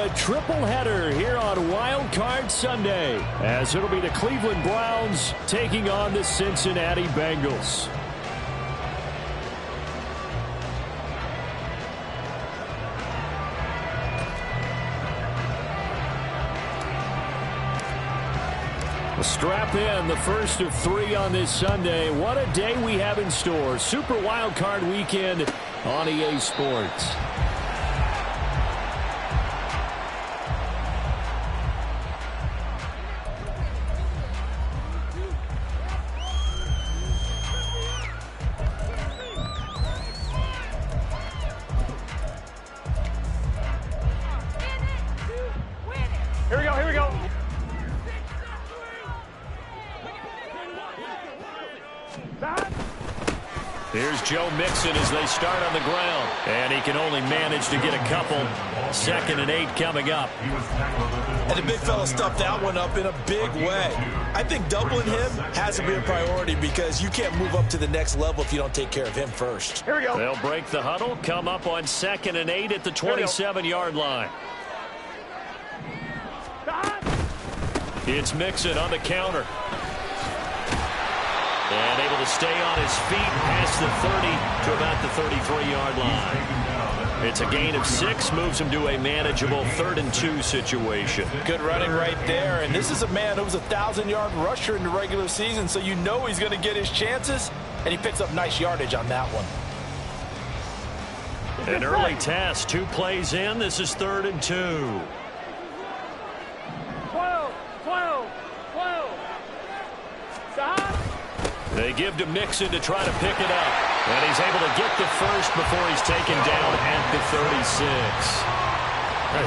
a triple header here on Wild Card Sunday, as it'll be the Cleveland Browns taking on the Cincinnati Bengals. Well, strap in, the first of 3 on this Sunday. What a day we have in store. Super Wild Card Weekend on EA Sports. Here's Joe Mixon as they start on the ground. And he can only manage to get a couple. 2nd and 8 coming up. And the big fella stuffed that one up in a big way. I think doubling him has to be a priority because you can't move up to the next level if you don't take care of him first. Here we go. They'll break the huddle, come up on 2nd and 8 at the 27-yard line. It's Mixon on the counter. And able to stay on his feet past the 30 to about the 33-yard line. It's a gain of 6, moves him to a manageable 3rd and 2 situation. Good running right there. And this is a man who was a 1,000-yard rusher in the regular season, so you know he's going to get his chances, and he picks up nice yardage on that one. An early test, 2 plays in. This is 3rd and 2. 12. Stop. They give to Mixon to try to pick it up. And he's able to get the first before he's taken down at the 36.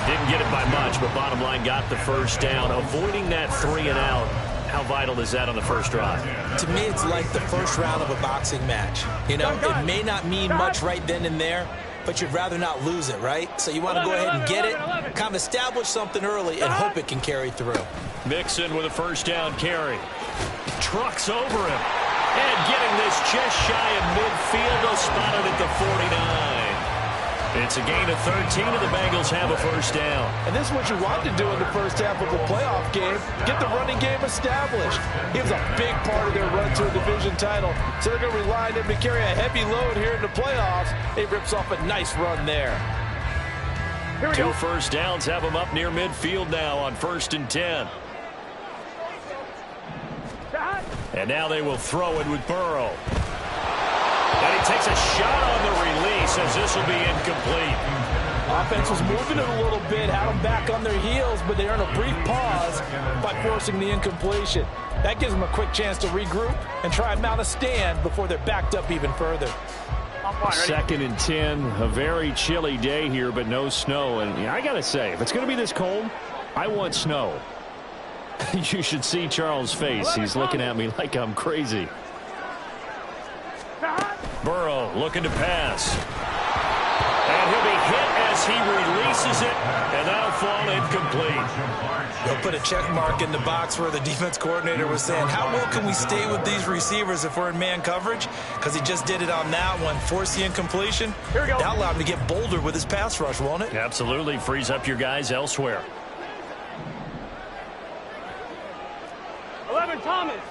Didn't get it by much, but bottom line got the first down. Avoiding that 3 and out. How vital is that on the first drive? To me, it's like the first round of a boxing match. You know, it may not mean much right then and there, but you'd rather not lose it, right? So you want to go ahead and get it, kind of establish something early, and hope it can carry through. Mixon with a first down carry. Trucks over him. And getting this just shy of midfield, they'll spot it at the 49. It's a gain of 13, and the Bengals have a first down. And this is what you want to do in the first half of a playoff game. Get the running game established. He was a big part of their run to a division title, so they're going to rely on him to carry a heavy load here in the playoffs. He rips off a nice run there. 2 first downs have him up near midfield now on 1st and 10. And now they will throw it with Burrow. And he takes a shot on the release as this will be incomplete. Offense was moving it a little bit, had them back on their heels, but they earn a brief pause by forcing the incompletion. That gives them a quick chance to regroup and try and mount a stand before they're backed up even further. 2nd and 10, a very chilly day here, but no snow. And I got to say, if it's going to be this cold, I want snow. You should see Charles' face. He's looking at me like I'm crazy. Burrow looking to pass. And he'll be hit as he releases it, and that'll fall incomplete. They'll put a check mark in the box where the defense coordinator was saying, how well can we stay with these receivers if we're in man coverage? Because he just did it on that one. Force the incompletion. That allowed him to get bolder with his pass rush, won't it? Absolutely. Frees up your guys elsewhere. 11, Thomas.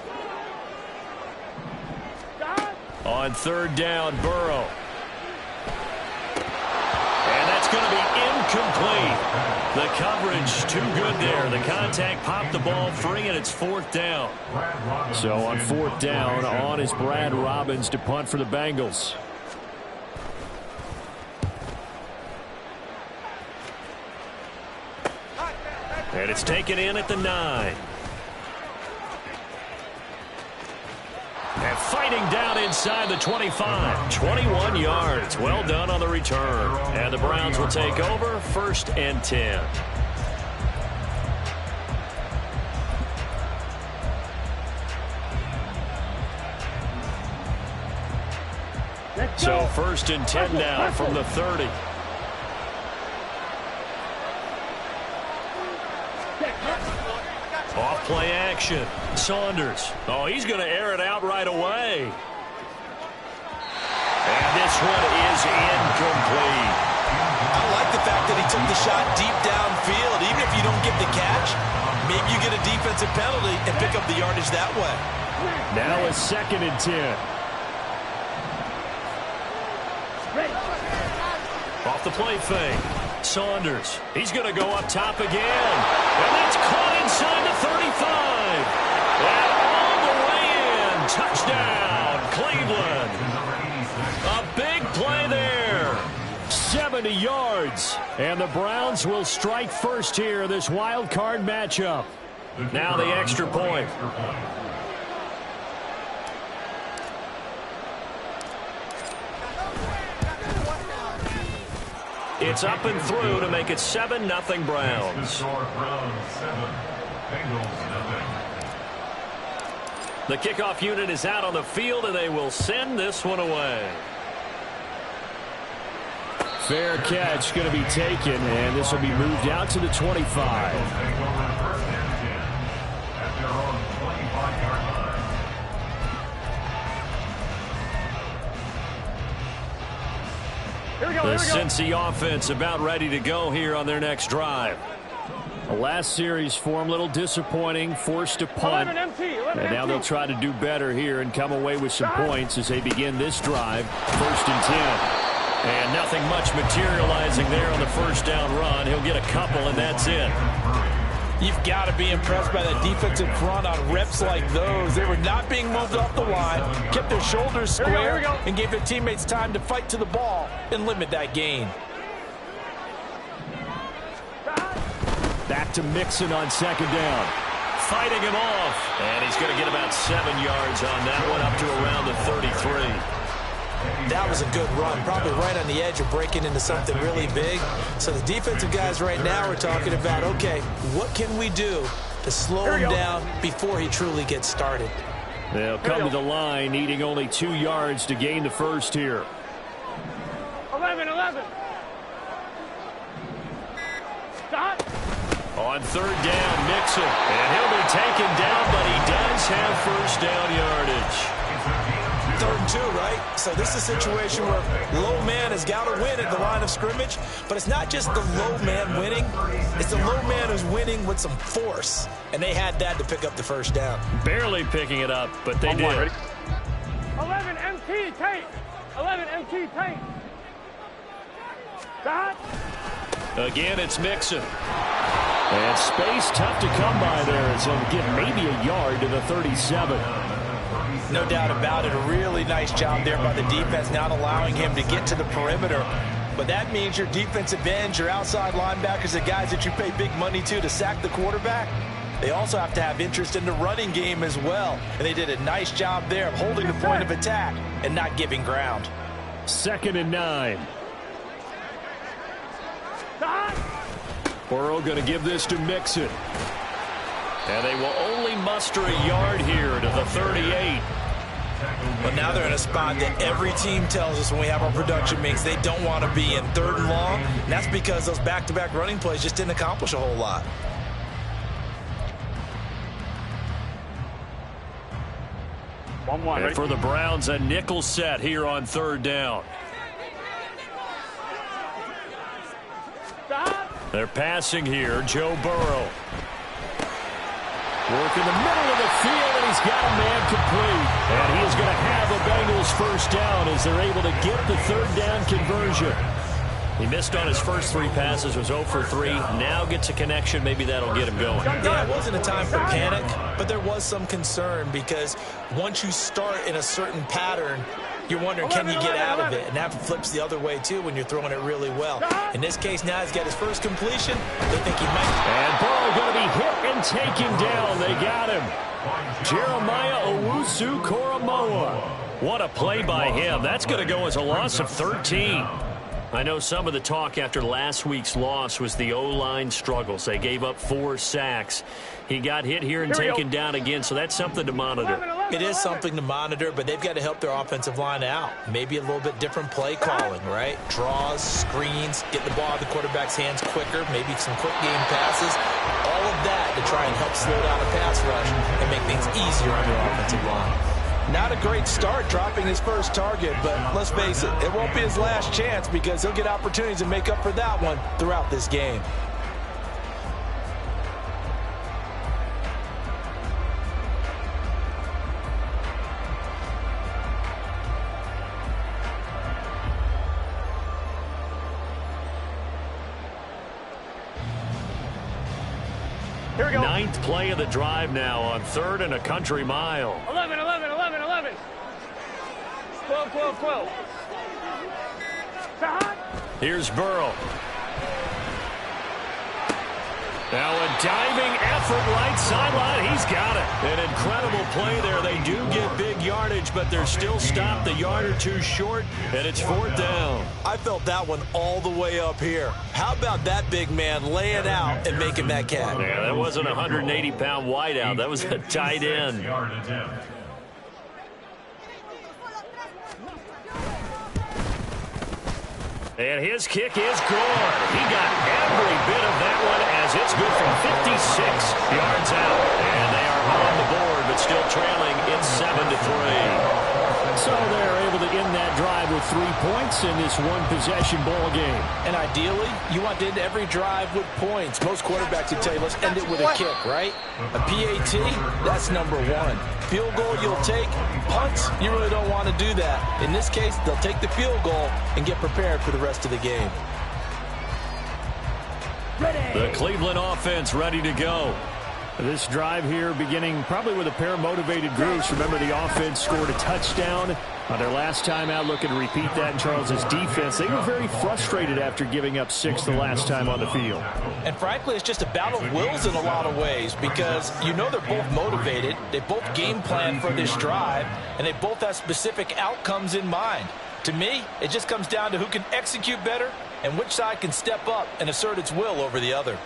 On 3rd down, Burrow. And that's going to be incomplete. The coverage too good there. The contact popped the ball free, and it's 4th down. So on 4th down, on is Brad Robbins to punt for the Bengals. And it's taken in at the 9. And fighting down inside the 25. 21 yards. Well done on the return. And the Browns will take over 1st and 10. So 1st and 10 now from the 30. Off play action. Saunders. Oh, he's going to air it out right away. And this one is incomplete. I like the fact that he took the shot deep downfield. defensive penalty and pick up the yardage that way. Now a 2nd and 10. Off the play fake. Saunders. He's going to go up top again. And that's caught inside the 35. And all the way in. Touchdown, Cleveland. A big play there. 70 yards. And the Browns will strike first here, this wild card matchup. Now the extra point. It's up and through to make it 7-0 Browns. The kickoff unit is out on the field, and they will send this one away. Fair catch going to be taken, and this will be moved out to the 25. The Cincy offense about ready to go here on their next drive. The last series for them, a little disappointing, forced to punt. And now they'll try to do better here and come away with some points as they begin this drive. 1st and 10. And nothing much materializing there on the first down run. He'll get a couple, and that's it. You've got to be impressed by that defensive front on reps like those. They were not being moved off the line, kept their shoulders square, and gave their teammates time to fight to the ball and limit that gain. Back to Mixon on 2nd down. Fighting him off. And he's going to get about 7 yards on that one, up to around the 33. That was a good run, probably right on the edge of breaking into something really big. So the defensive guys right now are talking about, okay, what can we do to slow him down before he truly gets started? They'll come to the line, needing only 2 yards to gain the first here. 11. Stop. On 3rd down, Mixon. And he'll be taken down, but he does have first down yardage. 3rd and 2, right? So this is a situation where low man has got to win at the line of scrimmage, but it's not just the low man winning. It's the low man who's winning with some force, and they had that to pick up the first down. Barely picking it up, but they did. 11 MT tank. 11 MT tank. Stop. Again, it's Mixon. And space tough to come by there. So get maybe a yard to the 37. No doubt about it. A really nice job there by the defense, not allowing him to get to the perimeter. But that means your defensive ends, your outside linebackers, the guys that you pay big money to sack the quarterback, they also have to have interest in the running game as well. And they did a nice job there of holding the point of attack and not giving ground. 2nd and 9. Burrow going to give this to Mixon. And they will only muster a yard here to the 38. But now they're in a spot that every team tells us when we have our production mix they don't want to be in 3rd and long. And that's because those back-to-back running plays just didn't accomplish a whole lot. And for the Browns, a nickel set here on 3rd down. They're passing here. Joe Burrow. Work in the middle of the field, and he's got a man complete. And he is going to have the Bengals first down as they're able to get the 3rd down conversion. He missed on his first 3 passes, was 0 for 3. Now gets a connection. Maybe that'll get him going. Yeah, it wasn't a time for panic, but there was some concern because once you start in a certain pattern, you're wondering, can you get out of it? And that flips the other way, too, when you're throwing it really well. In this case, now he's got his first completion. They think he might. And Burrow going to be hit and taken down. They got him. Jeremiah Owusu-Koramoah. What a play by him. That's going to go as a loss of 13. I know some of the talk after last week's loss was the O-line struggles. They gave up 4 sacks. He got hit here and taken down again, so that's something to monitor. It is something to monitor, but they've got to help their offensive line out. Maybe a little bit different play calling, right? Draws, screens, get the ball out of the quarterback's hands quicker, maybe some quick game passes. All of that to try and help slow down a pass rush and make things easier on your offensive line. Not a great start dropping his first target, but let's face it, it won't be his last chance because he'll get opportunities to make up for that one throughout this game. Here we go. 9th play of the drive now on 3rd and a country mile. 11, 11, 11, 11. 12, 12, 12. Here's Burrow. Now a diving effort right sideline. He's got it. An incredible play there. They do get big yardage, but they're still stopped a yard or two short, and it's 4th down. I felt that one all the way up here. How about that big man laying out and making that catch? Yeah, that wasn't a 180-pound wideout. That was a tight end. And his kick is good. He got every bit of that one as it's good from 56 yards out. And they are on the board, but still trailing in 7-3. So they're able to end that drive with 3 points in this one-possession ball game. And ideally, you want to end every drive with points. Most quarterbacks would tell you, let's end it with a kick, right? A PAT, that's number 1. Field goal you'll take. Punts, you really don't want to do that. In this case, they'll take the field goal and get prepared for the rest of the game. The Cleveland offense ready to go. This drive here beginning probably with a pair of motivated groups. Remember, the offense scored a touchdown on their last time out. Looking to repeat that in Charles's defense. They were very frustrated after giving up 6 the last time on the field. And frankly, it's just a battle of wills in a lot of ways because you know they're both motivated. They both game plan for this drive, and they both have specific outcomes in mind. To me, it just comes down to who can execute better and which side can step up and assert its will over the other.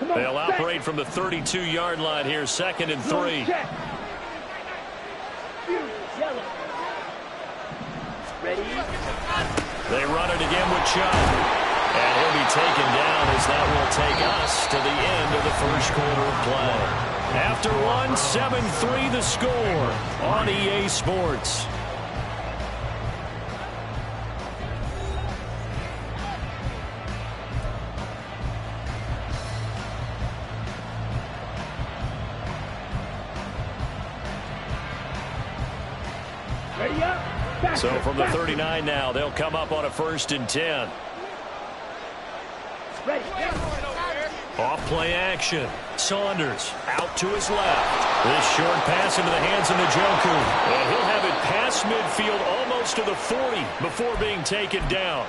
They'll operate from the 32-yard line here, 2nd and 3. Ready? They run it again with Chubb. And he'll be taken down as that will take us to the end of the first quarter of play. After one, 7-3 the score on EA Sports. So from the 39 now, they'll come up on a 1st and 10. Off play action. Saunders out to his left. This short pass into the hands of Njoku. And he'll have it past midfield almost to the 40 before being taken down.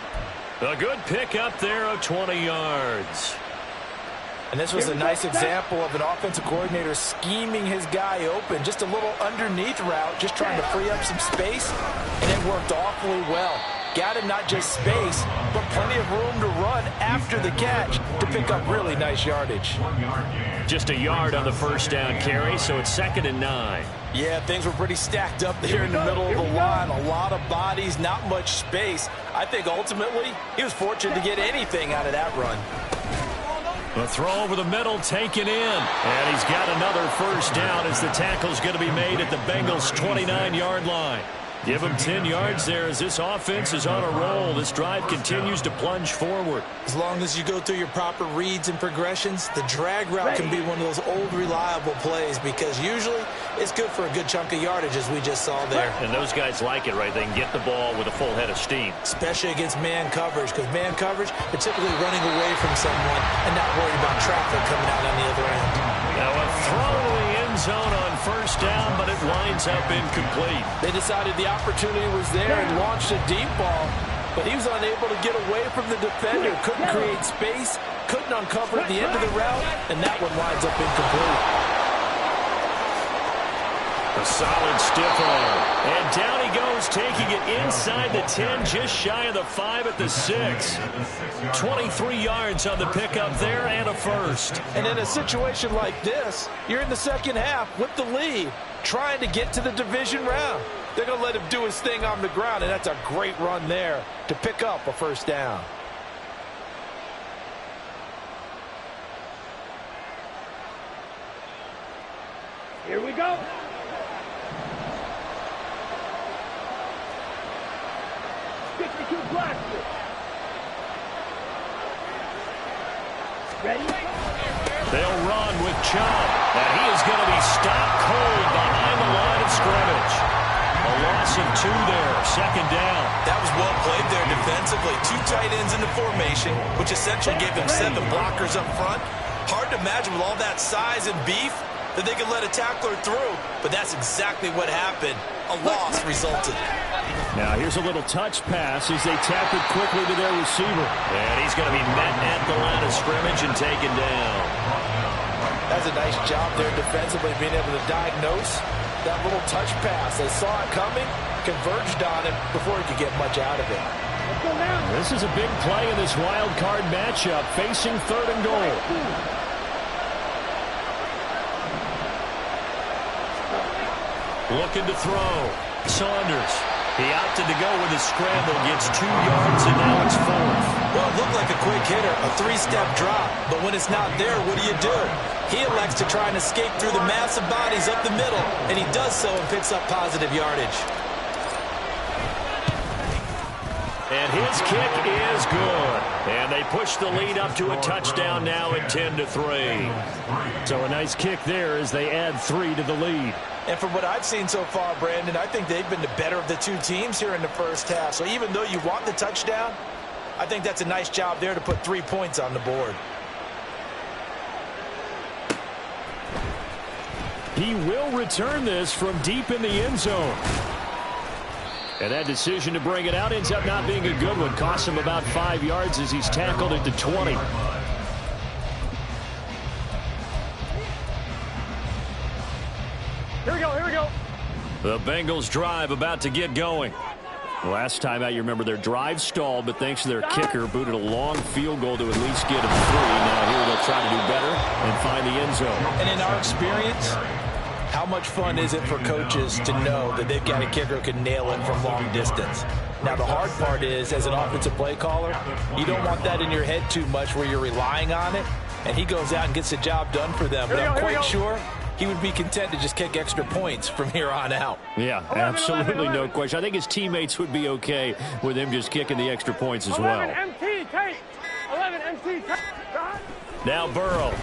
A good pick up there of 20 yards. And this was a nice example of an offensive coordinator scheming his guy open. Just a little underneath route, just trying to free up some space, and it worked awfully well. Got him not just space, but plenty of room to run after the catch to pick up really nice yardage. Just a yard on the 1st down carry, so it's 2nd and 9. Yeah, things were pretty stacked up there in the middle of the line. A lot of bodies, not much space. I think ultimately he was fortunate to get anything out of that run. The throw over the middle taken in. And he's got another 1st down as the tackle's going to be made at the Bengals' 29-yard line. Give him 10 yards there as this offense is on a roll. This drive continues to plunge forward. As long as you go through your proper reads and progressions, the drag route can be one of those old reliable plays because usually it's good for a good chunk of yardage as we just saw there. And those guys like it, right? They can get the ball with a full head of steam. Especially against man coverage because man coverage, they're typically running away from someone and not worried about traffic coming out on the other end. Now a throw to the end zone on 1st down, but it winds up incomplete. They decided the opportunity was there and launched a deep ball, but he was unable to get away from the defender. Couldn't create space, couldn't uncover the end of the route, and that one winds up incomplete. A solid stiff arm. And down he goes, taking it inside the 10, just shy of the 5 at the 6. 23 yards on the pickup there and a 1st. And in a situation like this, you're in the 2nd half with the lead, trying to get to the division round. They're going to let him do his thing on the ground, and that's a great run there to pick up a 1st down. Here we go. Ready? They'll run with Chubb. And he is going to be stopped cold behind the line of scrimmage. A loss of 2 there, 2nd down. That was well played there defensively. played 2 tight ends in the formation, which essentially gave them 7 blockers up front. Hard to imagine with all that size and beef that they could let a tackler through, but that's exactly what happened. A loss resulted. Now here's a little touch pass as they tap it quickly to their receiver. And he's going to be met at the line of scrimmage and taken down. That's a nice job there defensively, being able to diagnose that little touch pass. They saw it coming, converged on him before he could get much out of it. This is a big play in this wild card matchup, facing 3rd and goal. Looking to throw. Saunders. He opted to go with a scramble, gets 2 yards, and now it's 4th. Well, it looked like a quick hitter, a 3-step drop. But when it's not there, what do? He elects to try and escape through the massive bodies up the middle, and he does so and picks up positive yardage. And his kick is good. And they push the lead up to a touchdown now at 10-3. So a nice kick there as they add 3 to the lead. And from what I've seen so far, Brandon, I think they've been the better of the 2 teams here in the first half. So even though you want the touchdown, I think that's a nice job there to put 3 points on the board. He will return this from deep in the end zone. And that decision to bring it out ends up not being a good one. Costs him about 5 yards as he's tackled at the 20. Here we go, here we go. The Bengals drive about to get going. Last time out, you remember their drive stalled, but thanks to their kicker, booted a long field goal to at least get them 3. Now here they'll try to do better and find the end zone. And in our experience, how much fun is it for coaches to know that they've got a kicker who can nail it from long distance? Now, the hard part is, as an offensive play caller, you don't want that in your head too much where you're relying on it, and he goes out and gets the job done for them. But I'm quite sure he would be content to just kick extra points from here on out. Yeah, absolutely no question. I think his teammates would be okay with him just kicking the extra points as well. 11 MT, take. 11 MT, take. Now Burrow.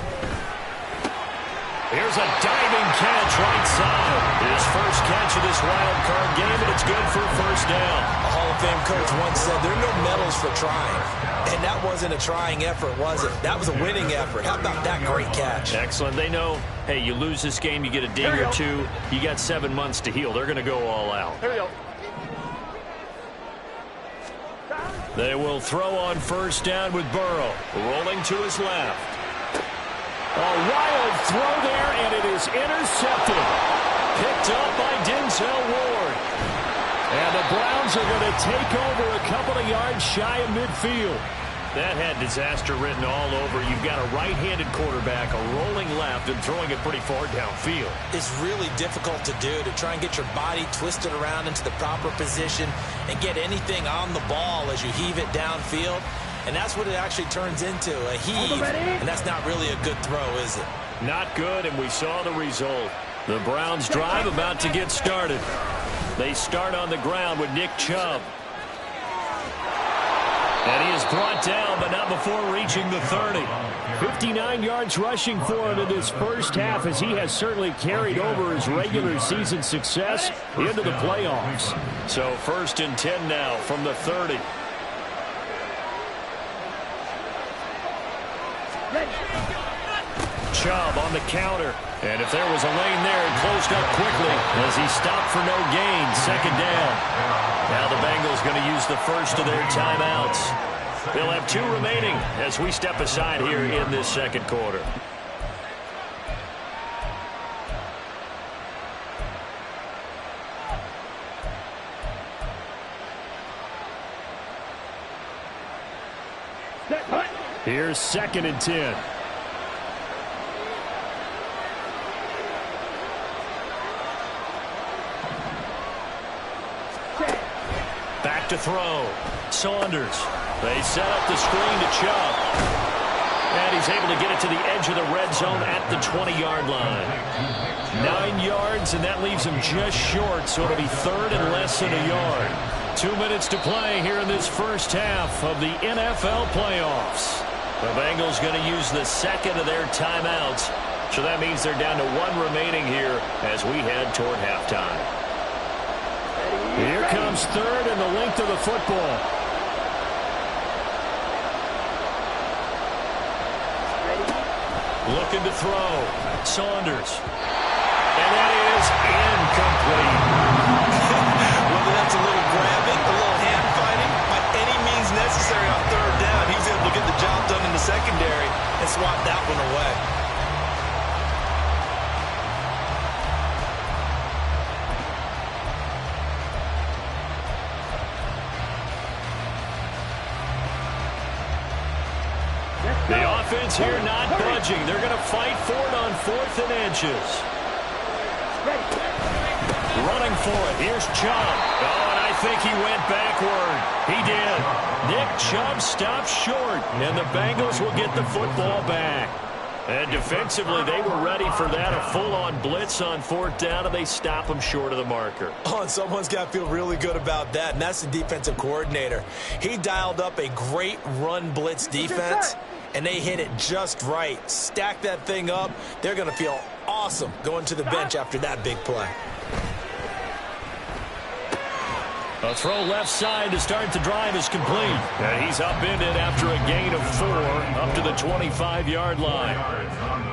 Here's a diving catch right side. His first catch of this wild card game, and it's good for a first down. A Hall of Fame coach once said there are no medals for trying. And that wasn't a trying effort, was it? That was a winning effort. How about that great catch? Excellent. They know, hey, you lose this game, you get a ding or 2. You got 7 months to heal. They're going to go all out. Here we go. They will throw on first down with Burrow. Rolling to his left. A wild throw there, and it is intercepted. Picked up by Denzel Ward. And the Browns are going to take over a couple of yards shy of midfield. That had disaster written all over. You've got a right-handed quarterback, a rolling left, and throwing it pretty far downfield. It's really difficult to do, to try and get your body twisted around into the proper position and get anything on the ball as you heave it downfield. And that's what it actually turns into, a heave. And that's not really a good throw, is it? Not good, and we saw the result. The Browns drive about to get started. They start on the ground with Nick Chubb. And he is brought down, but not before reaching the 30. 59 yards rushing for him in this first half, as he has certainly carried over his regular season success into the playoffs. So 1st and 10 now from the 30. Chubb on the counter. And if there was a lane there, it closed up quickly as he stopped for no gain. 2nd down. Now the Bengals going to use the first of their timeouts. They'll have 2 remaining as we step aside here in this 2nd quarter. Here's 2nd and 10. Back to throw. Saunders. They set up the screen to Chubb. And he's able to get it to the edge of the red zone at the 20-yard line. 9 yards, and that leaves him just short, so it'll be 3rd and less than a yard. 2 minutes to play here in this first half of the NFL playoffs. The Bengals going to use the 2nd of their timeouts, so that means they're down to 1 remaining here as we head toward halftime. Here comes 3rd and the length of the football. Looking to throw. Saunders. And that is incomplete. Whether that's a little grabbing, a little hand fighting, by any means necessary on third down, he's able to get the job done in the secondary and swat that one away. The offense here not budging. They're going to fight for it on 4th and inches. Running for it. Here's Chubb. Oh, and I think he went backward. He did. Nick Chubb stops short, and the Bengals will get the football back. And defensively, they were ready for that, a full-on blitz on 4th down, and they stop him short of the marker. Oh, and someone's got to feel really good about that, and that's the defensive coordinator. He dialed up a great run blitz defense, and they hit it just right. Stack that thing up. They're going to feel awesome going to the bench after that big play. A throw left side to start the drive is complete. And he's upended after a gain of 4 up to the 25-yard line.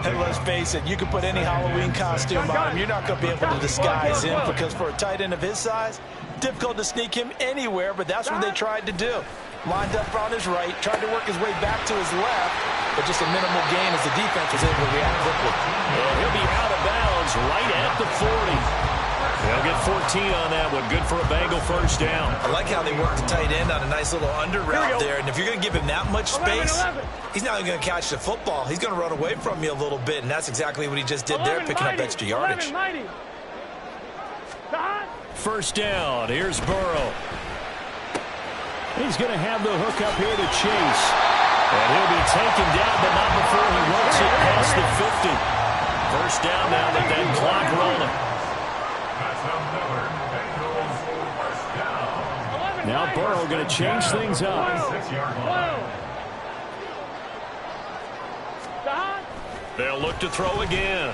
And let's face it, you can put any Halloween costume on him. You're not going to be able to disguise him because for a tight end of his size, difficult to sneak him anywhere, but that's what they tried to do. Lined up on his right, tried to work his way back to his left, but just a minimal gain as the defense was able to react quickly. And he'll be out of bounds right at the 40. They'll get 14 on that one. Good for a Bengal first down. I like how they worked the tight end on a nice little under route there. And if you're going to give him that much space, he's not even going to catch the football. He's going to run away from you a little bit, and that's exactly what he just did there, picking up extra yardage. First down. Here's Burrow. He's going to have the hook up here to Chase. And he'll be taken down, but not before he works it past the 50. First down now with that clock rolling. Now Burrow going to change things up. They'll look to throw again.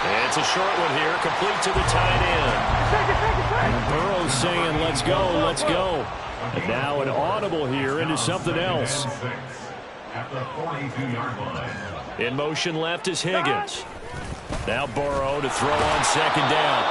And it's a short one here, complete to the tight end. And Burrow's saying, let's go, let's go. And now an audible here into something else. In motion left is Higgins. Now Burrow to throw on second down.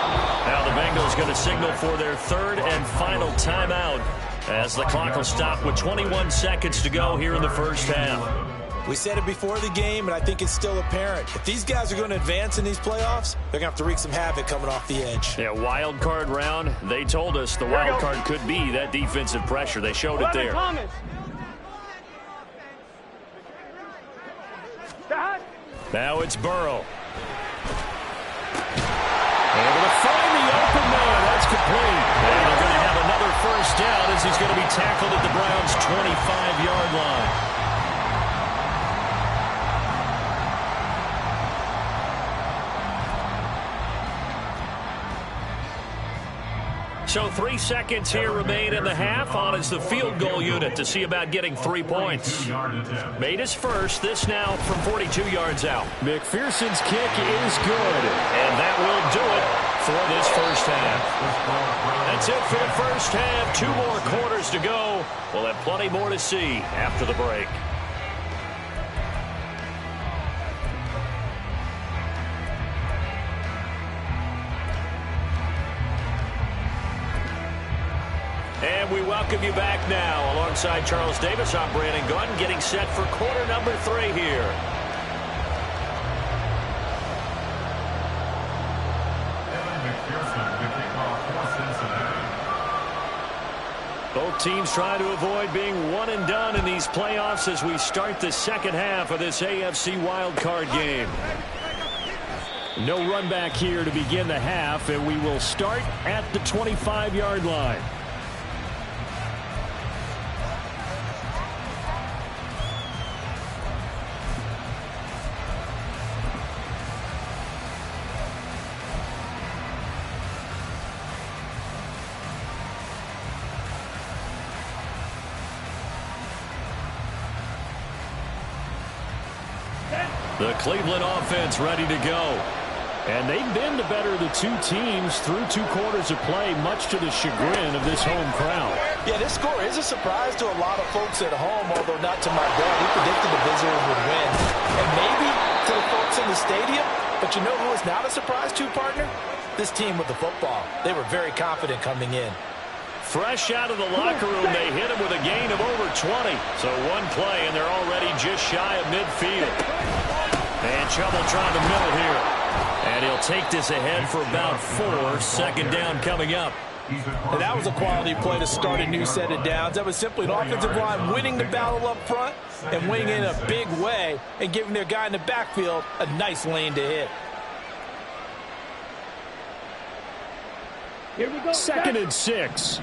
Now the Bengals going to signal for their 3rd and final timeout as the clock will stop with 21 seconds to go here in the first half. We said it before the game, and I think it's still apparent. If these guys are going to advance in these playoffs, they're going to have to wreak some havoc coming off the edge. Yeah, wild card round. They told us the wild card could be that defensive pressure. They showed it there. Now it's Burrow. Able to find the open man. That's complete. And they're going to have another first down as he's going to be tackled at the Browns' 25-yard line. So 3 seconds here remain in the half. On is the field goal unit to see about getting 3 points. Made his first. This now from 42 yards out. McPherson's kick is good. And that will do it for this first half. That's it for the first half. 2 more quarters to go. We'll have plenty more to see after the break. And we welcome you back now. Alongside Charles Davis, I'm Brandon Gunn, getting set for quarter number 3 here. Both teams trying to avoid being one and done in these playoffs as we start the second half of this AFC wildcard game. No run back here to begin the half, and we will start at the 25-yard line. The Cleveland offense ready to go. And they've been the better of the 2 teams through 2 quarters of play, much to the chagrin of this home crowd. Yeah, this score is a surprise to a lot of folks at home, although not to my dad. He predicted the visitors would win. And maybe to the folks in the stadium, but you know who is not a surprise to, partner? This team with the football. They were very confident coming in. Fresh out of the locker room, they hit him with a gain of over 20. So one play, and they're already just shy of midfield. And Chubb will try the middle here. And he'll take this ahead for about 4. Second down coming up. And that was a quality play to start a new set of downs. That was simply an offensive line winning the battle up front and winning in a big way and giving their guy in the backfield a nice lane to hit. Here we go. Second and 6.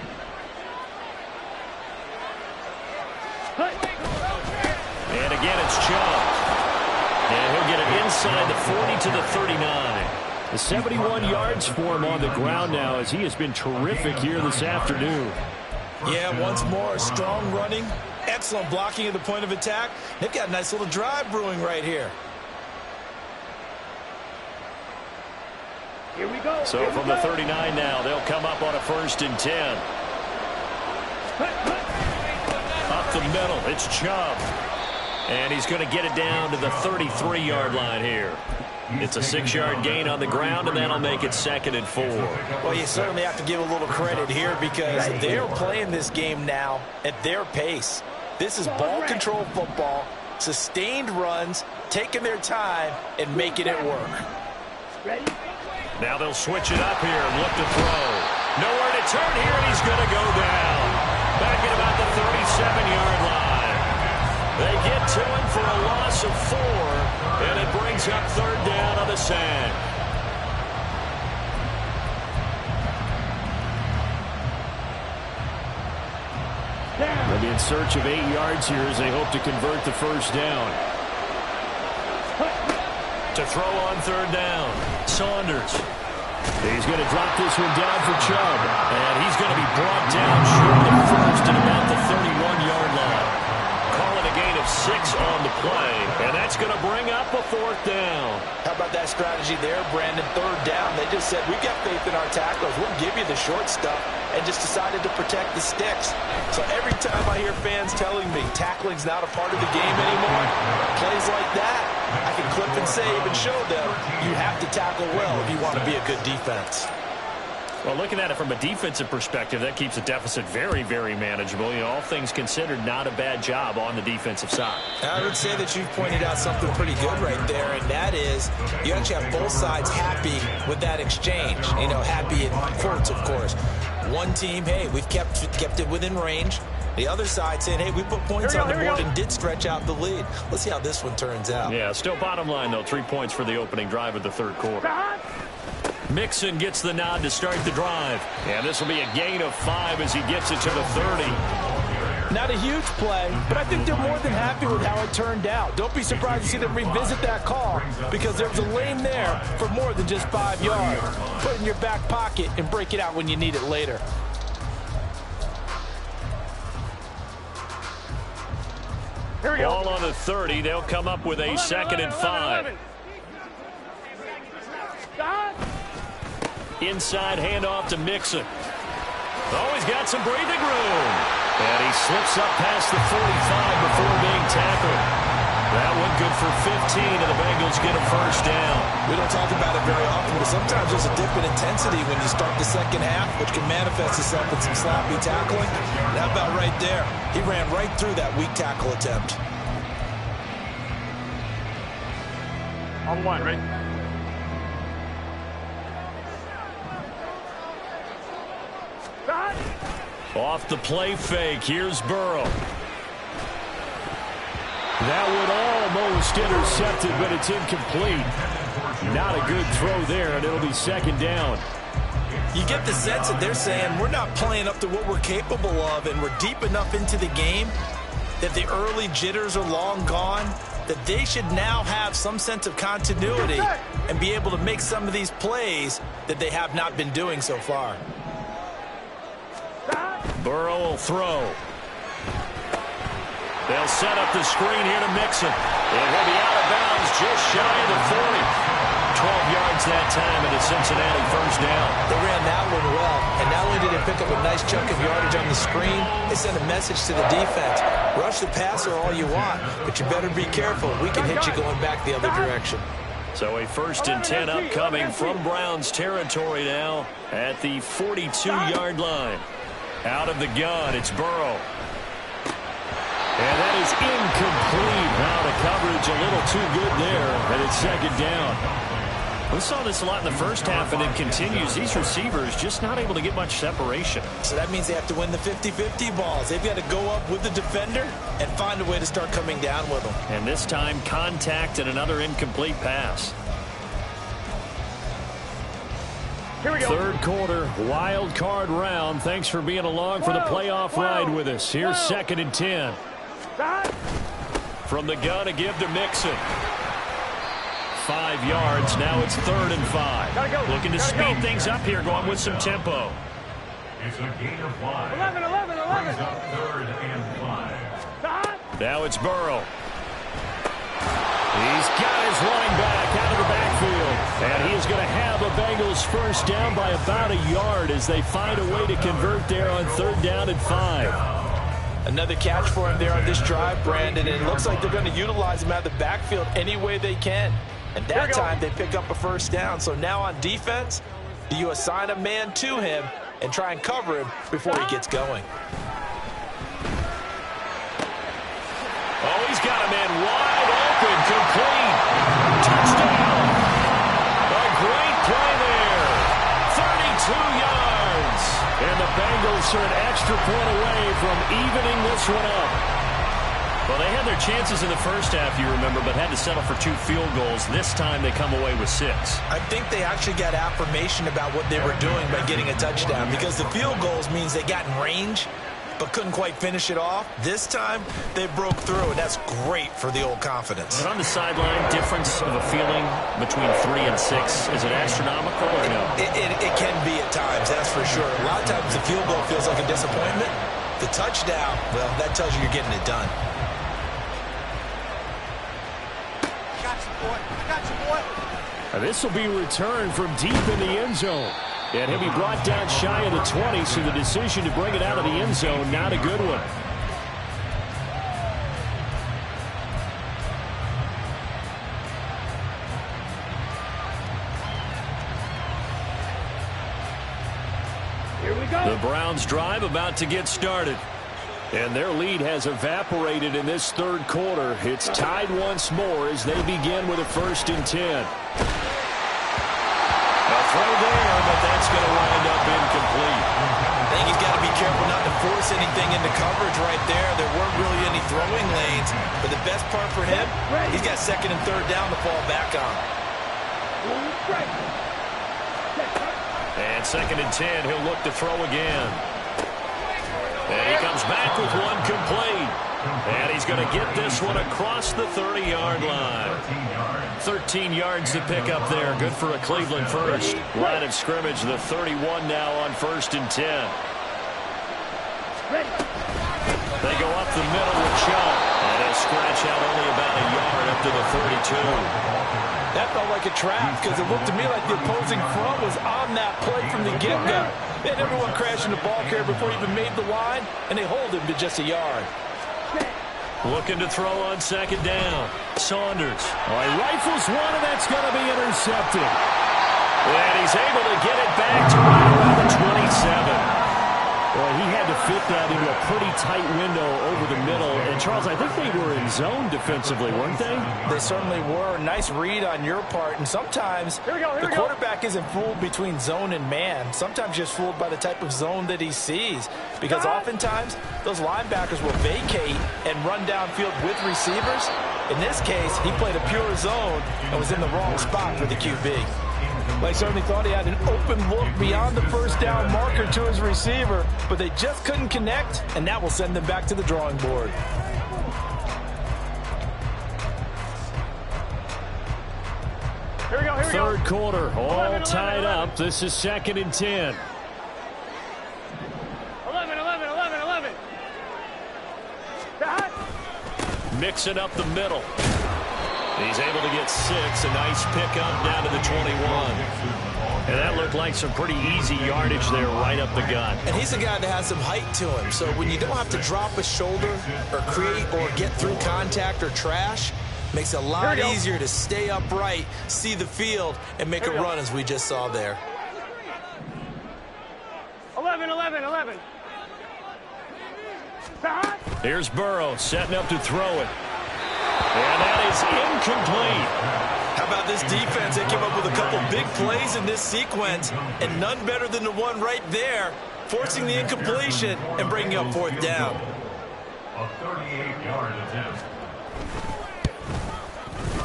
And again, it's Chubb. And he'll get it inside the 40 to the 39. The 71 yards for him on the ground now as he has been terrific here this afternoon. Yeah, once more, strong running, excellent blocking at the point of attack. They've got a nice little drive brewing right here. Here we go. So from the 39 now, they'll come up on a 1st and 10. Up the middle, it's Chubb. And he's going to get it down to the 33-yard line here. It's a 6-yard gain on the ground, and that'll make it 2nd and 4. Well, you certainly have to give a little credit here because they're playing this game now at their pace. This is ball control football, sustained runs, taking their time, and making it work. Now they'll switch it up here and look to throw. Nowhere to turn here, and he's going to go down. Back at about the 37-yard line. They get to him for a loss of 4, and it brings up 3rd down on the sand. They'll be in search of 8 yards here as they hope to convert the 1st down. To throw on 3rd down, Saunders. He's going to drop this one down for Chubb, and he's going to be brought down short of the 1st at about the 31-yard line. Call it a gain of 6 on the play, and that's going to bring up a 4th down. How about that strategy there, Brandon? 3rd down. They just said, we've got faith in our tacklers. We'll give you the short stuff, and just decided to protect the sticks. So every time I hear fans telling me tackling's not a part of the game anymore, plays like that, I can clip and save and show them you have to tackle well if you want to be a good defense. Well, looking at it from a defensive perspective, that keeps the deficit very, very manageable. You know, all things considered, not a bad job on the defensive side. I would say that you've pointed out something pretty good right there, and that is you actually have both sides happy with that exchange. You know, happy in quotes, of course. One team, hey, we've kept it within range. The other side saying, hey, we put points on the board and did stretch out the lead. Let's see how this one turns out. Yeah, still bottom line, though, 3 points for the opening drive of the 3rd quarter. Mixon gets the nod to start the drive. And this will be a gain of 5 as he gets it to the 30. Not a huge play, but I think they're more than happy with how it turned out. Don't be surprised to see them revisit that call because there's a lane there for more than just 5 yards. Put it in your back pocket and break it out when you need it later. Here we go. Ball on the 30. They'll come up with a 2nd and 5. Inside handoff to Mixon. Oh, he's got some breathing room. And he slips up past the 45 before being tackled. That one good for 15, and the Bengals get a 1st down. We don't talk about it very often, but sometimes there's a dip in intensity when you start the second half, which can manifest itself in some sloppy tackling. And how about right there? He ran right through that weak tackle attempt. On 1, right? Off the play fake, here's Burrow. That one almost intercepted, but it's incomplete. Not a good throw there, and it'll be 2nd down. You get the sense that they're saying we're not playing up to what we're capable of, and we're deep enough into the game that the early jitters are long gone, that they should now have some sense of continuity and be able to make some of these plays that they have not been doing so far. Burrow will throw. They'll set up the screen here to Mixon. And he'll be out of bounds just shy of the 40. 12 yards that time, and a Cincinnati 1st down. They ran that one well, and And not only did they pick up a nice chunk of yardage on the screen, they sent a message to the defense. Rush the passer all you want, but you better be careful. We can hit you going back the other direction. So a 1st and 10 upcoming from Browns territory now at the 42-yard line. Out of the gun, it's Burrow. And that is incomplete. Now the coverage a little too good there, and it's 2nd down. We saw this a lot in the first half, and it continues. These receivers just not able to get much separation. So that means they have to win the 50-50 balls. They've got to go up with the defender and find a way to start coming down with them. And this time, contact and another incomplete pass. Here we go. 3rd quarter, wild card round. Thanks for being along for the playoff ride with us. Here's 2nd and 10. From the gun, a give to Mixon. 5 yards. Now it's 3rd and 5. Looking to speed things up here, going with some tempo. It's a gain of 5. 11. Brings up 3rd and 5. Now it's Burrow. He's got his running back out of the backfield. And he is going to have a Bengals 1st down by about a yard as they find a way to convert there on 3rd down and 5. Another catch for him there on this drive, Brandon. And it looks like they're going to utilize him out of the backfield any way they can. And that time they pick up a 1st down. So now on defense, do you assign a man to him and try and cover him before he gets going? Oh, he's got a man wide open, complete. Touchdown. A great play there. 32 yards. And the Bengals are an extra point away from evening this one up. Well, they had their chances in the first half, you remember, but had to settle for 2 field goals. This time they come away with 6. I think they actually got affirmation about what they were doing by getting a touchdown, because the field goals means they got in range but couldn't quite finish it off. This time they broke through, and that's great for the old confidence. And on the sideline, difference of a feeling between 3 and 6, is it astronomical or no? It can be at times, that's for sure. A lot of times the field goal feels like a disappointment. The touchdown, well, that tells you you're getting it done. This will be returned from deep in the end zone. And he'll be brought down shy of the 20, so the decision to bring it out of the end zone, not a good one. Here we go. The Browns drive about to get started. And their lead has evaporated in this 3rd quarter. It's tied once more as they begin with a 1st and 10. Throw there, but that's going to wind up incomplete. I think he's got to be careful not to force anything into coverage right there. There weren't really any throwing lanes, but the best part for him, he's got 2nd and 3rd down to fall back on. And 2nd and 10, he'll look to throw again. And he comes back with one complete. And he's going to get this one across the 30-yard line. 13 yards to pick up there. Good for a Cleveland 1st. Line of scrimmage, the 31 now on 1st and 10. They go up the middle with Chubb. And he'll scratch out only about a yard up to the 32. That felt like a trap because it looked to me like the opposing front was on that play from the get-go. They had everyone crashing the ball carrier before he even made the line, and they hold him to just a yard. Looking to throw on 2nd down. Saunders. Oh, he rifles one, and that's going to be intercepted. And he's able to get it back to right around the 27. Well, he had to fit that into a pretty tight window over the middle. And, Charles, I think they were in zone defensively, weren't they? They certainly were. Nice read on your part. And sometimes the quarterback isn't fooled between zone and man. Sometimes just fooled by the type of zone that he sees. Because oftentimes, those linebackers will vacate and run downfield with receivers. In this case, he played a pure zone and was in the wrong spot for the QB. They certainly thought he had an open look beyond the 1st down marker to his receiver, but they just couldn't connect, and that will send them back to the drawing board. Here we go. 3rd quarter, all tied up. This is 2nd and 10. 11. Mixing up the middle. He's able to get 6. A nice pickup down to the 21. And that looked like some pretty easy yardage there right up the gut. And he's a guy that has some height to him. So when you don't have to drop a shoulder or create or get through contact or trash, makes it a lot easier to stay upright, see the field, and make a run as we just saw there. 11, 11, 11. Here's Burrow setting up to throw it. And that is incomplete. How about this defense? They came up with a couple big plays in this sequence, and none better than the one right there, forcing the incompletion and bringing up fourth down. A 38-yard attempt.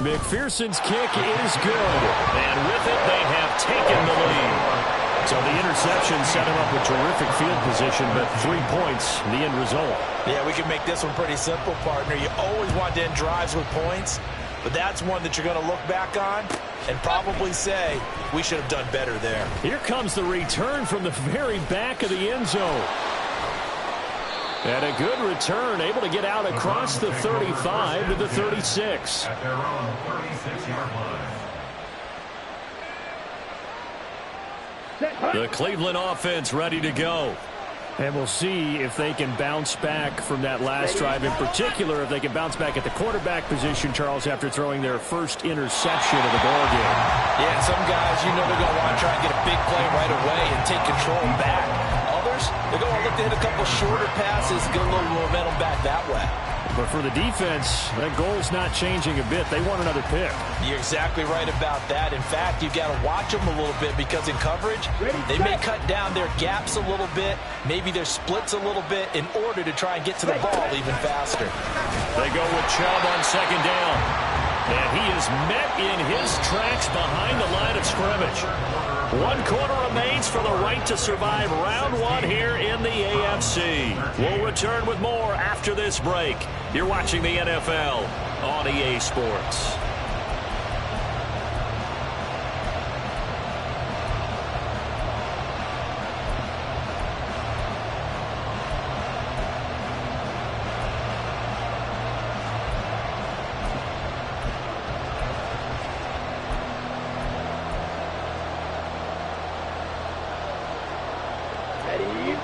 McPherson's kick is good. And with it, they have taken the lead. So the interception set him up with terrific field position, but 3 points, the end result. Yeah, we can make this one pretty simple, partner. You always want to end drives with points, but that's one that you're going to look back on and probably say, we should have done better there. Here comes the return from the very back of the end zone. And a good return, able to get out across the 35 to the 36. At their own 36-yard line. The Cleveland offense ready to go. And we'll see if they can bounce back from that last drive. In particular, if they can bounce back at the quarterback position, Charles, after throwing their first interception of the ball game. Yeah, some guys, they're going to want to try and get a big play right away and take control back. Others, they're going to look to hit a couple shorter passes, get a little momentum back that way. But for the defense, that goal's not changing a bit. They want another pick. You're exactly right about that. In fact, you've got to watch them a little bit because in coverage, they may cut down their gaps a little bit, maybe their splits a little bit in order to try and get to the ball even faster. They go with Chubb on second down. And he is met in his tracks behind the line of scrimmage. 1 quarter remains for the right to survive round one here in the AFC. We'll return with more after this break. You're watching the NFL on EA Sports.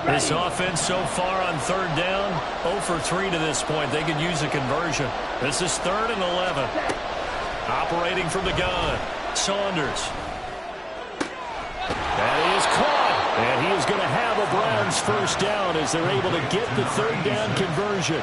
This offense so far on third down, 0 for 3 to this point. They could use a conversion. This is 3rd and 11. Operating from the gun, Saunders. That is caught. And he is going to have a Browns first down as they're able to get the third down conversion.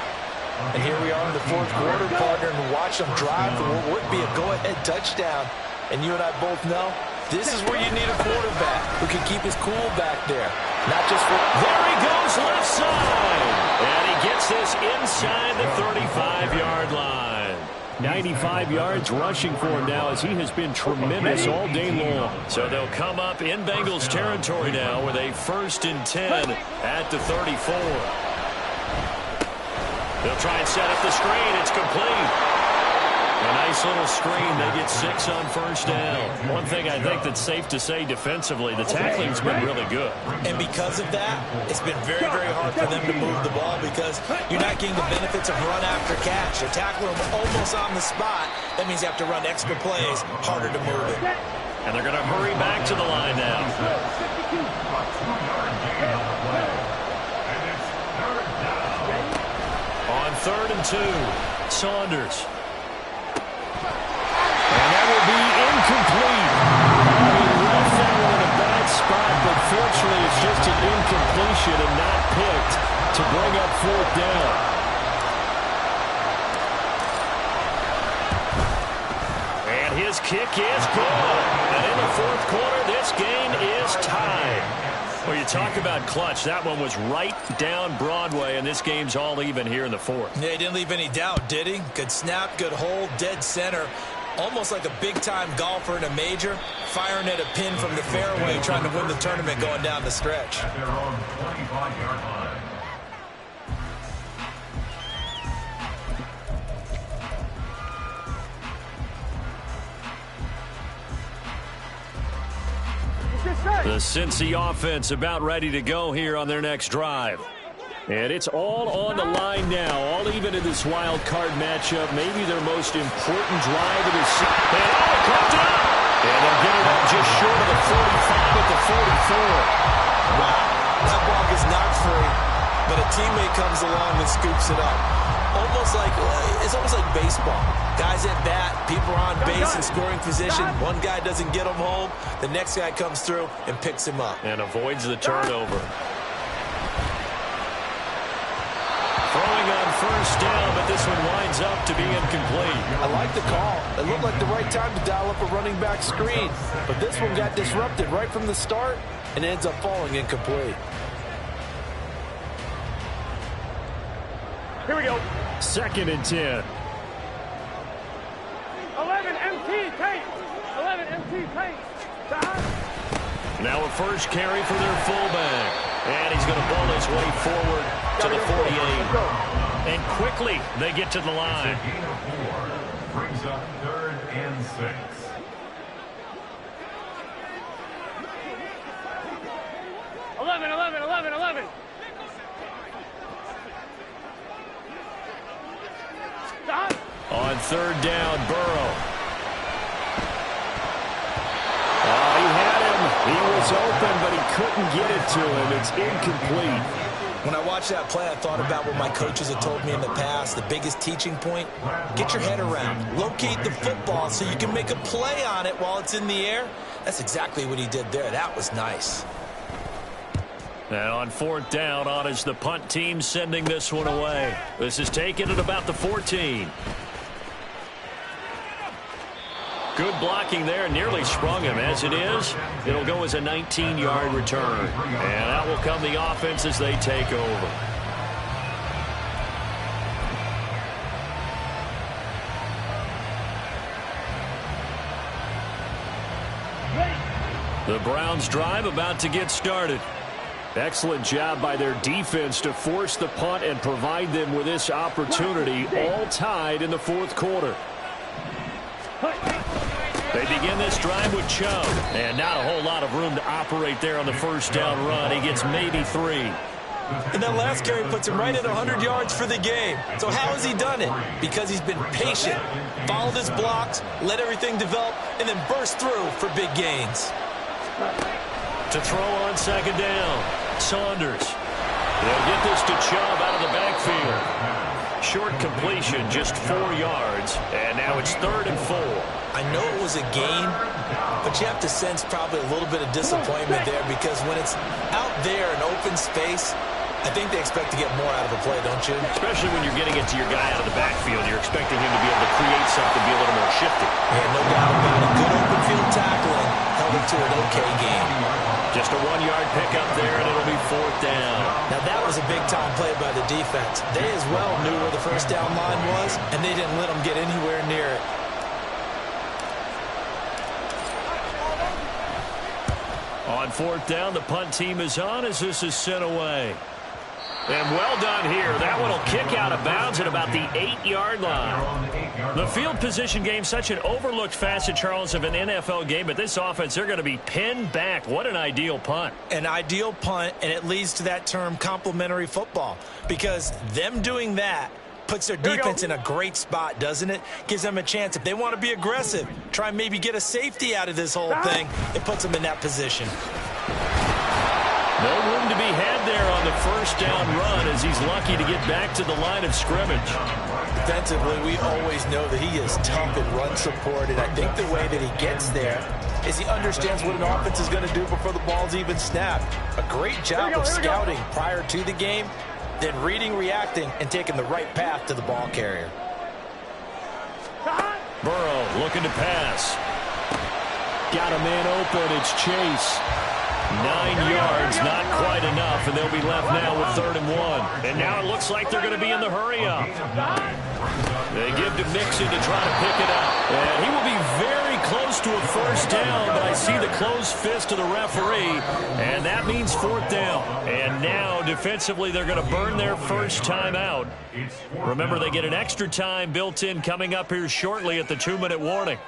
And here we are in the fourth quarter, partner, and watch them drive for what would be a go-ahead touchdown. And you and I both know this is where you need a quarterback who can keep his cool back there. Not just for... There he goes left side. And he gets this inside the 35-yard line. 95 yards rushing for him now as he has been tremendous all day long. So they'll come up in Bengals territory now with a 1st and 10 at the 34. They'll try and set up the screen. It's complete. A nice little screen. They get 6 on first down. One thing I think that's safe to say defensively, the tackling's been really good. And because of that, it's been very, very hard for them to move the ball because you're not getting the benefits of run after catch. They're tackling them almost on the spot. That means you have to run extra plays, harder to move it. And they're going to hurry back to the line now. On 3rd and 2, Saunders. And that will be incomplete. He left that one in a bad spot, but fortunately it's just an incompletion and not picked to bring up 4th down. And his kick is good. And in the 4th quarter, this game is tied. Well, you talk about clutch. That one was right down Broadway, and this game's all even here in the 4th. Yeah, he didn't leave any doubt, did he? Good snap, good hold, dead center. Almost like a big-time golfer in a major, firing at a pin from the fairway, trying to win the tournament going down the stretch. At their own 25-yard line. The Cincy offense about ready to go here on their next drive. And it's all on the line now, all even in this wild card matchup. Maybe their most important drive of the season. And comes up. And they'll get it up just short of the 45 at the 44. Wow, that ball gets knocked free, but a teammate comes along and scoops it up. It's almost like baseball. Guys at bat, people are on base in scoring position. One guy doesn't get him home. The next guy comes through and picks him up. And avoids the turnover. Throwing on first down, but this one winds up to be incomplete. I like the call. It looked like the right time to dial up a running back screen. But this one got disrupted right from the start and ends up falling incomplete. Here we go. 2nd and 10. 11 MT tape. 11 MT tape. Now a first carry for their fullback. And he's going to ball his way forward to the 48. And quickly they get to the line. It's a gain of 4. Brings up 3rd and 6. Eleven. On 3rd down, Burrow. Oh, he had him. He was open, but he couldn't get it to him. It's incomplete. When I watched that play, I thought about what my coaches have told me in the past. The biggest teaching point, get your head around. Locate the football so you can make a play on it while it's in the air. That's exactly what he did there. That was nice. And on 4th down, on is the punt team sending this one away. This is taken at about the 14. Good blocking there. Nearly sprung him. As it is, it'll go as a 19-yard return. And out will come the offense as they take over. The Browns drive about to get started. Excellent job by their defense to force the punt and provide them with this opportunity, all tied in the 4th quarter. They begin this drive with Chubb, and not a whole lot of room to operate there on the first down run. He gets maybe 3. And that last carry puts him right at 100 yards for the game. So how has he done it? Because he's been patient, followed his blocks, let everything develop, and then burst through for big gains. To throw on 2nd down, Saunders. They'll get this to Chubb out of the backfield. Short completion, just 4 yards, and now it's 3rd and 4. I know it was a gain, but you have to sense probably a little bit of disappointment there because when it's out there in open space, I think they expect to get more out of a play, don't you? Especially when you're getting it to your guy out of the backfield. You're expecting him to be able to create something, be a little more shifty. Yeah, no doubt about it. Good open field tackling held it to an okay game. Just a 1-yard pickup there, and it'll be 4th down. Now, that was a big-time play by the defense. They as well knew where the first down line was, and they didn't let them get anywhere near it. On 4th down, the punt team is on as this is sent away. And well done here. That one will kick out of bounds at about the 8-yard line. The field position game, such an overlooked facet, Charles, of an NFL game. But this offense, they're going to be pinned back. What an ideal punt. An ideal punt, and it leads to that term complementary football. Because them doing that puts their defense in a great spot, doesn't it? Gives them a chance. If they want to be aggressive, try and maybe get a safety out of this whole thing, it puts them in that position. No room to be had there on the first down run as he's lucky to get back to the line of scrimmage. Defensively, we always know that he is tough in run support, and I think the way that he gets there is he understands what an offense is going to do before the ball's even snapped. A great job of scouting prior to the game, then reading, reacting, and taking the right path to the ball carrier. Burrow looking to pass. Got a man open. It's Chase. 9 yards, not quite enough, and they'll be left now with 3rd and 1. And now it looks like they're going to be in the hurry-up. They give to Mixon to try to pick it up. And he will be very close to a first down, but I see the closed fist of the referee, and that means 4th down. And now, defensively, they're going to burn their first time out. Remember, they get an extra time built in coming up here shortly at the 2-minute warning.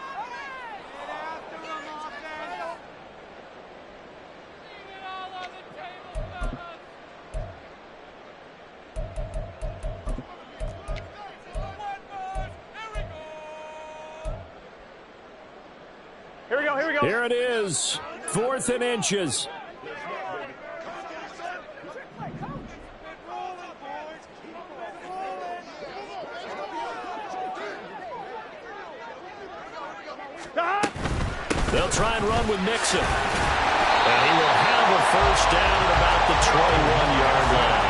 Here Here we go, here we go. Here it is, 4th and inches. They'll try and run with Nixon. And he will have a first down at about the 21-yard line.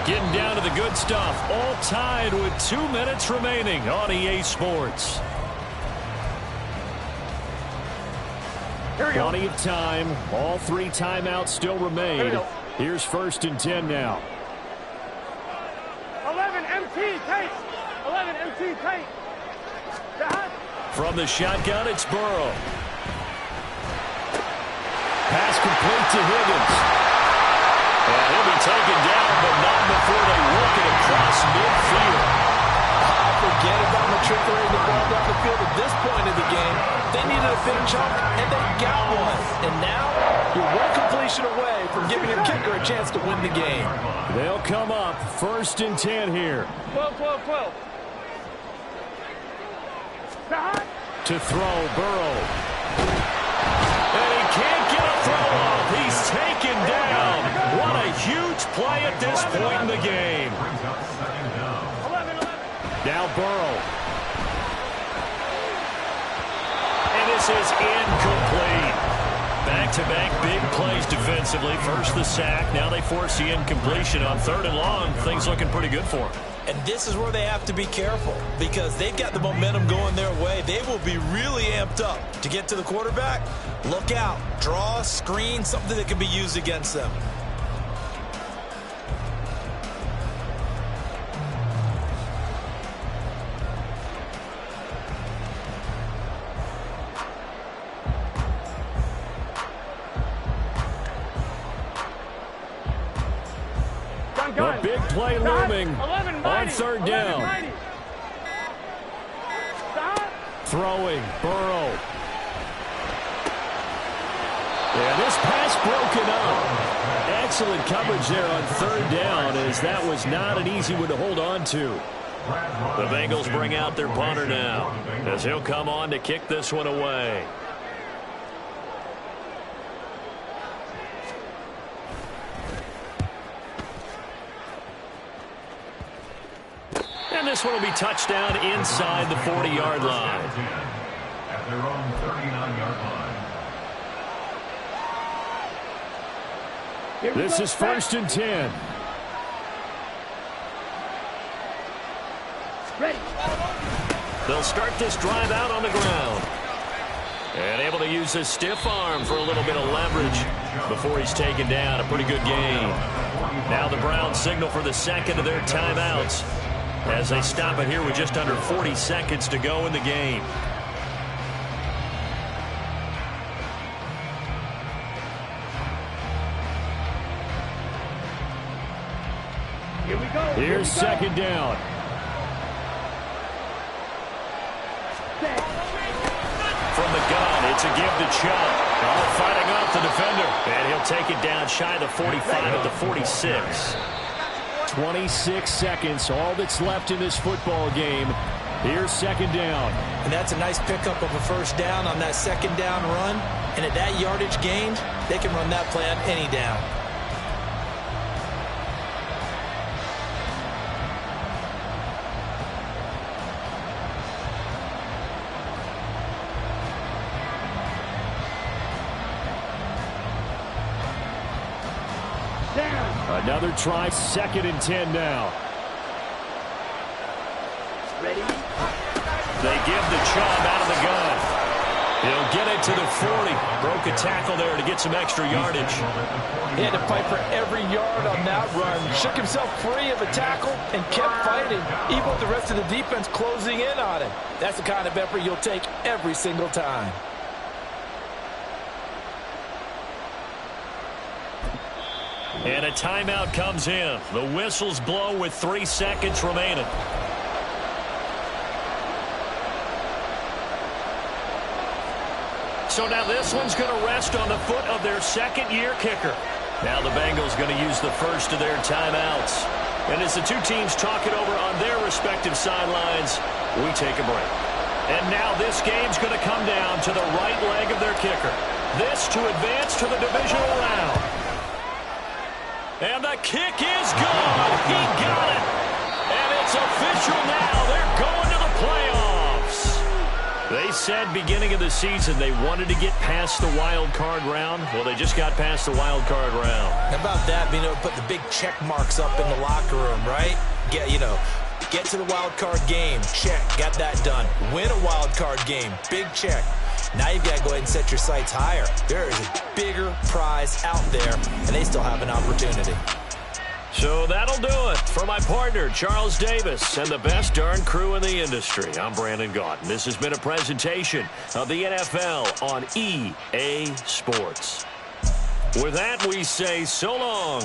Getting down to the good stuff. All tied with 2 minutes remaining on EA Sports. Plenty of time. All 3 timeouts still remain. Here's 1st and 10 now. 11 MT tight. 11 MT tight. From the shotgun, it's Burrow. Pass complete to Higgins. And he'll be taken down, but not before they work it across midfield. Forget about matriculating the ball down the field at this point of the game. They needed a big chunk, and they got one. And now, you're one completion away from giving the kicker a chance to win the game. They'll come up 1st and 10 here. 12, 12, 12. To throw, Burrow. And he can't get a throw off. He's taken down. What a huge play at this point in the game. Now Burrow. And this is incomplete. Back-to-back big plays defensively. First the sack. Now they force the incompletion on 3rd and long. Things looking pretty good for them. And this is where they have to be careful because they've got the momentum going their way. They will be really amped up to get to the quarterback. Look out. Draw, screen, something that can be used against them. A big play looming on 3rd down. Throwing, Burrow. Yeah, this pass broken up. Excellent coverage there on 3rd down, as that was not an easy one to hold on to. The Bengals bring out their punter now, as he'll come on to kick this one away. And this one will be touchdown inside the 40-yard line. At their own 39-yard line. This is 1st and 10. Ready. They'll start this drive out on the ground. And able to use his stiff arm for a little bit of leverage before he's taken down. A pretty good gain. Now the Browns signal for the second of their timeouts as they stop it here with just under 40 seconds to go in the game. Here we go. Here's 2nd down. From the gun, it's a give to Chubb. All fighting off the defender. And he'll take it down shy of the 45 at the 46. 26 seconds, all that's left in this football game. Here's 2nd down. And that's a nice pickup of a first down on that 2nd down run. And at that yardage gained, they can run that play on any down. Another try, 2nd and 10 now. Ready. They give the Chubb out of the gun. He'll get it to the 40. Broke a tackle there to get some extra yardage. He had to fight for every yard on that run. Shook himself free of a tackle and kept fighting, even with the rest of the defense closing in on him. That's the kind of effort you'll take every single time. And a timeout comes in. The whistles blow with 3 seconds remaining. So now this one's going to rest on the foot of their second-year kicker. Now the Bengals going to use the first of their timeouts. And as the two teams talk it over on their respective sidelines, we take a break. And now this game's going to come down to the right leg of their kicker. This to advance to the divisional round. And the kick is good. He got it. And it's official now. They're going to the playoffs. They said beginning of the season they wanted to get past the wild card round. Well, they just got past the wild card round. How about that, being able to put the big check marks up in the locker room, right? Get to the wild card game. Check. Got that done. Win a wild card game. Big check. Now you've got to go ahead and set your sights higher. There is a bigger prize out there, and they still have an opportunity. So that'll do it for my partner, Charles Davis, and the best darn crew in the industry. I'm Brandon Gaudin. This has been a presentation of the NFL on EA Sports. With that, we say so long.